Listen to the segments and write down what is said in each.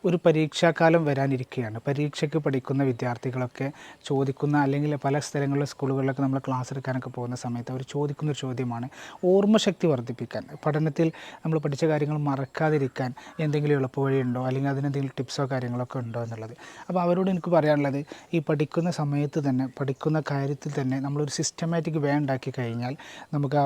ഒരു പരീക്ഷാകാലം വരാനിരിക്കുകയാണ്. പരീക്ഷയ്ക്ക് പഠിക്കുന്ന വിദ്യാർത്ഥികളൊക്കെ ചോദിക്കുന്ന, അല്ലെങ്കിൽ പല സ്ഥലങ്ങളിലെ സ്കൂളുകളിലൊക്കെ നമ്മൾ ക്ലാസ് എടുക്കാനൊക്കെ പോകുന്ന സമയത്ത് അവർ ചോദിക്കുന്നൊരു ചോദ്യമാണ്, ഓർമ്മശക്തി വർദ്ധിപ്പിക്കാൻ, പഠനത്തിൽ നമ്മൾ പഠിച്ച കാര്യങ്ങൾ മറക്കാതിരിക്കാൻ എന്തെങ്കിലും എളുപ്പവഴിയുണ്ടോ, അല്ലെങ്കിൽ അതിനെന്തെങ്കിലും ടിപ്സോ കാര്യങ്ങളൊക്കെ ഉണ്ടോ എന്നുള്ളത്. അപ്പോൾ അവരോട് എനിക്ക് പറയാനുള്ളത്, ഈ പഠിക്കുന്ന സമയത്ത് തന്നെ, പഠിക്കുന്ന കാര്യത്തിൽ തന്നെ നമ്മളൊരു സിസ്റ്റമാറ്റിക് വേ ഉണ്ടാക്കി കഴിഞ്ഞാൽ നമുക്ക് ആ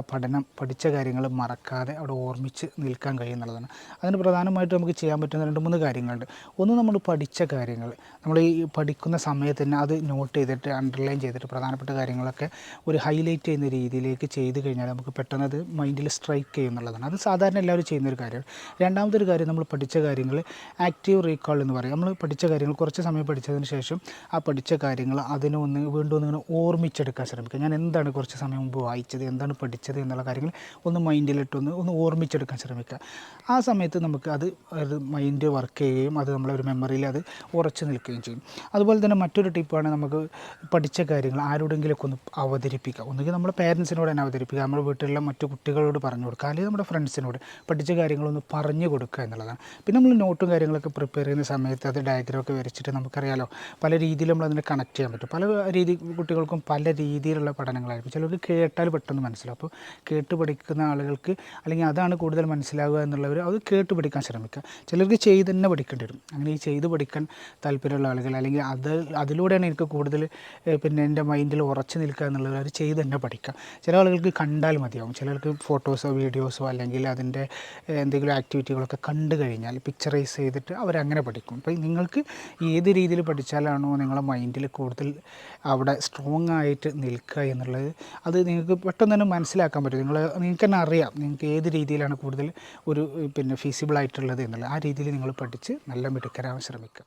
പഠിച്ച കാര്യങ്ങൾ മറക്കാതെ അവിടെ ഓർമ്മിച്ച് നിൽക്കാൻ കഴിയുന്നുള്ളതാണ്. അതിന് പ്രധാനമായിട്ട് നമുക്ക് ചെയ്യാൻ പറ്റുന്ന 2-3 കാര്യങ്ങളുണ്ട്. ഒന്ന്, നമ്മൾ പഠിച്ച കാര്യങ്ങൾ നമ്മൾ ഈ പഠിക്കുന്ന സമയത്ത് തന്നെ അത് നോട്ട് ചെയ്തിട്ട്, അണ്ടർലൈൻ ചെയ്തിട്ട്, പ്രധാനപ്പെട്ട കാര്യങ്ങളൊക്കെ ഒരു ഹൈലൈറ്റ് ചെയ്യുന്ന രീതിയിലേക്ക് ചെയ്ത് കഴിഞ്ഞാൽ നമുക്ക് പെട്ടെന്ന് അത് മൈൻഡിൽ സ്ട്രൈക്ക് ചെയ്യുന്നുള്ളതാണ്. അത് സാധാരണ എല്ലാവരും ചെയ്യുന്നൊരു കാര്യമാണ്. രണ്ടാമതൊരു കാര്യം, നമ്മൾ പഠിച്ച കാര്യങ്ങൾ ആക്റ്റീവ് റീകോൾ എന്ന് പറയും. നമ്മൾ പഠിച്ച കാര്യങ്ങൾ കുറച്ച് സമയം പഠിച്ചതിന് ശേഷം ആ പഠിച്ച കാര്യങ്ങൾ വീണ്ടും ഒന്നിങ്ങനെ ഓർമ്മിച്ചെടുക്കാൻ ശ്രമിക്കുക. ഞാൻ എന്താണ് കുറച്ച് സമയം മുമ്പ് വായിച്ചത്, എന്താണ് പഠിച്ചത് എന്നുള്ള കാര്യങ്ങൾ ഒന്ന് മൈൻഡിലിട്ടൊന്ന് ഓർമ്മിച്ചെടുക്കാൻ ശ്രമിക്കുക. ആ സമയത്ത് നമുക്ക് അത് മൈൻഡ് വർക്ക് ചെയ്യുകയും അത് നമ്മളെ ഒരു മെമ്മറിയിൽ അത് ഉറച്ചു നിൽക്കുകയും ചെയ്യും. അതുപോലെ തന്നെ മറ്റൊരു ടിപ്പാണ്, നമുക്ക് പഠിച്ച കാര്യങ്ങൾ ആരോടെങ്കിലുമൊക്കെ ഒന്ന് അവതരിപ്പിക്കുക. ഒന്നുകിൽ നമ്മുടെ പേരൻസിനോട് തന്നെ അവതരിപ്പിക്കുക, നമ്മുടെ വീട്ടിലുള്ള മറ്റു കുട്ടികളോട് പറഞ്ഞു കൊടുക്കുക, അല്ലെങ്കിൽ നമ്മുടെ ഫ്രണ്ട്സിനോട് പഠിച്ച കാര്യങ്ങളൊന്ന് പറഞ്ഞു കൊടുക്കുക എന്നുള്ളതാണ്. പിന്നെ നമ്മൾ നോട്ടും കാര്യങ്ങളൊക്കെ പ്രിപ്പയർ ചെയ്യുന്ന സമയത്ത് അത് ഡയഗ്രാമൊക്കെ വരച്ചിട്ട്, നമുക്കറിയാലോ പല രീതിയിൽ നമ്മൾ അതിനെ കണക്ട് ചെയ്യാൻ പറ്റും. പല കുട്ടികൾക്കും പല രീതിയിലുള്ള പഠനങ്ങളായിരിക്കും. ചിലർക്ക് കേട്ടാൽ പെട്ടെന്ന് മനസ്സിലാവും. അപ്പോൾ കേട്ട് പഠിക്കുന്ന ആളുകൾക്ക്, അല്ലെങ്കിൽ അതാണ് കൂടുതൽ മനസ്സിലാവുക എന്നുള്ളവർ അത് കേട്ട് പഠിക്കാൻ ശ്രമിക്കുക. ചിലർക്ക് ചെയ്ത് തന്നെ പഠിക്കേണ്ടി വരും. അങ്ങനെ ഈ ചെയ്ത് പഠിക്കാൻ താല്പര്യമുള്ള ആളുകൾ, അല്ലെങ്കിൽ അതിലൂടെയാണ് എനിക്ക് കൂടുതൽ എൻ്റെ മൈൻഡിൽ ഉറച്ചു നിൽക്കുക എന്നുള്ളത്, അത് ചെയ്ത് തന്നെ പഠിക്കുക. ചില ആളുകൾക്ക് കണ്ടാൽ മതിയാവും. ചിലർക്ക് ഫോട്ടോസോ വീഡിയോസോ അല്ലെങ്കിൽ അതിൻ്റെ എന്തെങ്കിലും ആക്ടിവിറ്റികളൊക്കെ കണ്ടു കഴിഞ്ഞാൽ പിക്ചറൈസ് ചെയ്തിട്ട് അവരങ്ങനെ പഠിക്കും. അപ്പോൾ നിങ്ങൾക്ക് ഏത് രീതിയിൽ പഠിച്ചാലാണോ നിങ്ങളുടെ മൈൻഡിൽ കൂടുതൽ അവിടെ സ്ട്രോങ് ആയിട്ട് നിൽക്കുക എന്നുള്ളത്, അത് നിങ്ങൾക്ക് പെട്ടെന്ന് തന്നെ മനസ്സിലാക്കാൻ പറ്റും. നിങ്ങൾക്ക് തന്നെ അറിയാം നിങ്ങൾക്ക് ഏത് രീതിയിലാണ് കൂടുതൽ ഫീസിബിളായിട്ടുള്ളത് എന്നുള്ളത്. ആ രീതിയിൽ നിങ്ങൾ പഠിച്ച് നല്ല മിടുക്കരാവാൻ ശ്രമിക്കുക.